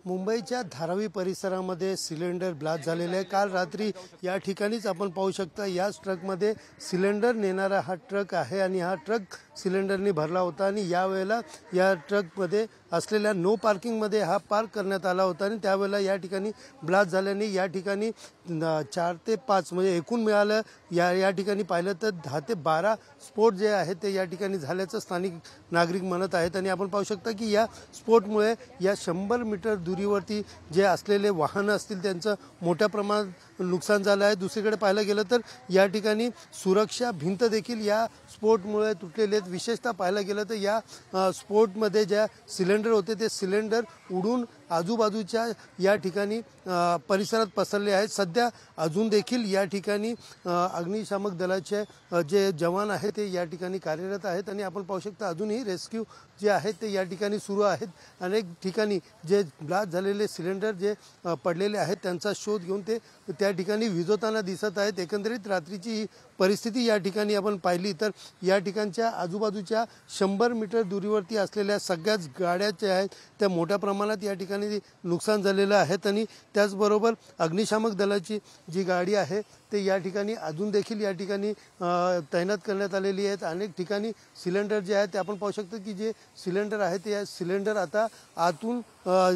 मुंबईच्या धारावी परिसरामध्ये cylinder blast झालेले आहे। काल रात्री या ठिकाणीच आपण पाहू शकता, याच ट्रकमध्ये सिलेंडर नेणारा हा ट्रक आहे आणि हा ट्रक सिलेंडरने भरला होता आणि यावेळेला या ट्रकमध्ये असलेल्या नो पार्किंगमध्ये हा पार्क करण्यात आला होता आणि त्यावेळेला या ठिकाणी ब्लास्ट झाल्याने या ठिकाणी 4 ते 5 म्हणजे एकूण मिळालं या ठिकाणी पाहिलं तर 10 ते 12 स्फोट जे आहेत ते या ठिकाणी झाल्याचं स्थानिक नागरिक म्हणत आहेत। आणि आपण पाहू शकता की या स्फोटमुळे या 100 मीटर दूरीवरती जे असलेले वाहनं असतील त्यांचं मोठ्या प्रमाणात नुकसान झालं आहे। दुसरीकडे पाहायला गेलं तर या ठिकाणी सुरक्षा भिंत देखील या स्फोटमुळे तुटलेले आहेत। विशेषतः पाहायला गेलं तर या स्फोटमध्ये ज्या सिलेंडर होते ते सिलेंडर उडून आजूबाजूच्या या ठिकाणी परिसरात पसरले आहेत। सध्या अजून देखील या ठिकाणी अग्निशामक दलाचे जे जवान आहेत ते या ठिकाणी कार्यरत आहेत आणि आपण पाहू शकता अजूनही रेस्क्यू जे आहेत ते या ठिकाणी सुरू आहेत। अनेक ठिकाणी जे ब्लास्ट झालेले सिलेंडर जे पडलेले आहेत त्यांचा शोध घेऊन ते त्या ठिकाणी विझवताना दिसत आहेत। एकंदरीत रात्रीची ही परिस्थिती या ठिकाणी आपण पाहिली तर या ठिकाणच्या आजूबाजूच्या 100 मीटर दूरीवरती असलेल्या सगळ्याच गाड्या ज्या आहेत त्या मोठ्या प्रमाणात या ठिकाणी नुकसान झालेलं आहे आणि त्याचबरोबर अग्निशामक दलाची जी गाडी आहे ते या ठिकाणी अजून देखील या ठिकाणी तैनात करण्यात आलेली आहेत। अनेक ठिकाणी सिलेंडर जे आहेत ते आपण पाहू शकतो की जे सिलेंडर आहे ते या सिलेंडर आता आतून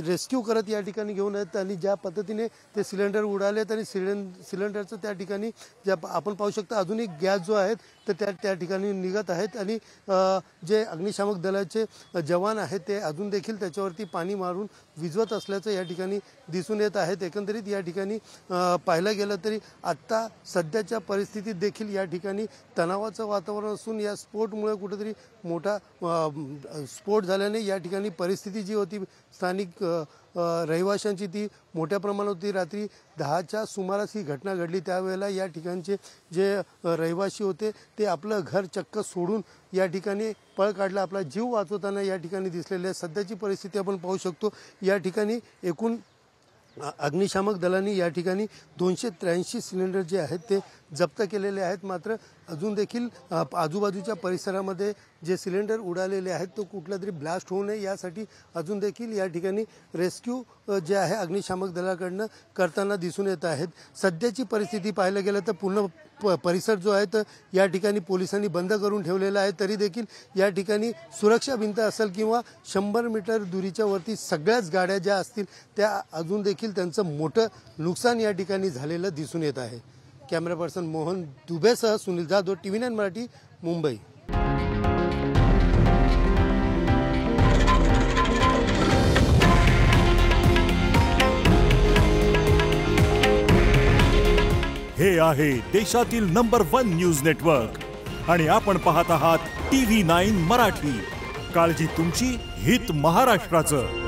रेस्क्यू करत या ठिकाणी घेऊन येत आणि ज्या पद्धतीने ते सिलेंडर उडालेत आणि सिलेंडरचं त्या ठिकाणी ज्या आपण पाहू शकता अजून एक गॅस जो आहे तर त्या ठिकाणी निघत आहेत आणि जे अग्निशामक दलाचे जवान आहेत ते अजून देखील त्याच्यावरती पाणी मारून विझवत असल्याचं या ठिकाणी दिसून येत आहेत। एकंदरीत या ठिकाणी पाहायला गेलं तरी आत्ता सध्याच्या परिस्थितीत देखील या ठिकाणी तणावाचं वातावरण असून या स्फोटमुळे कुठेतरी मोठा स्फोट झाल्याने या ठिकाणी परिस्थिती जी होती स्थानिक रहिवाशांची ती मोठ्या प्रमाणात होती। रात्री 10च्या सुमारास ही घटना घडली। त्यावेळेला या ठिकाणचे जे रहिवासी होते ते आपलं घर चक्क सोडून या ठिकाणी पळ काढला, आपला जीव वाचवताना या ठिकाणी दिसलेली आहे। सध्याची परिस्थिती आपण पाहू शकतो या ठिकाणी एकूण अग्निशामक दलांनी या ठिकाणी 283 सिलेंडर जे आहेत ते जप्त केलेले आहेत। मात्र अजून देखील आजूबाजूच्या परिसरामध्ये जे सिलेंडर उडालेले आहेत तो कुठला तरी ब्लास्ट होऊ नये यासाठी अजून देखील या ठिकाणी रेस्क्यू जे आहे अग्निशामक दलाकडनं करताना दिसून येत आहेत। सध्याची परिस्थिती पाहायला गेलं तर पूर्ण परिसर जो आहे तर या ठिकाणी पोलिसांनी बंद करून ठेवलेला आहे। तरी देखील या ठिकाणी सुरक्षा भिंत असेल किंवा 100 मीटर दूरीच्या वरती सगळ्याच गाड्या ज्या असतील त्या अजून देखील त्यांचं मोठं नुकसान या ठिकाणी झालेलं दिसून येत आहे। कॅमेरा पर्सन मोहन दुबेसह सुनील जाधव, TV9 मराठी, मुंबई। हे आहे देशातील नंबर 1 न्यूज नेटवर्क आणि आपण पाहत आहात TV9 मराठी। काळजी तुमची, हित महाराष्ट्राचं।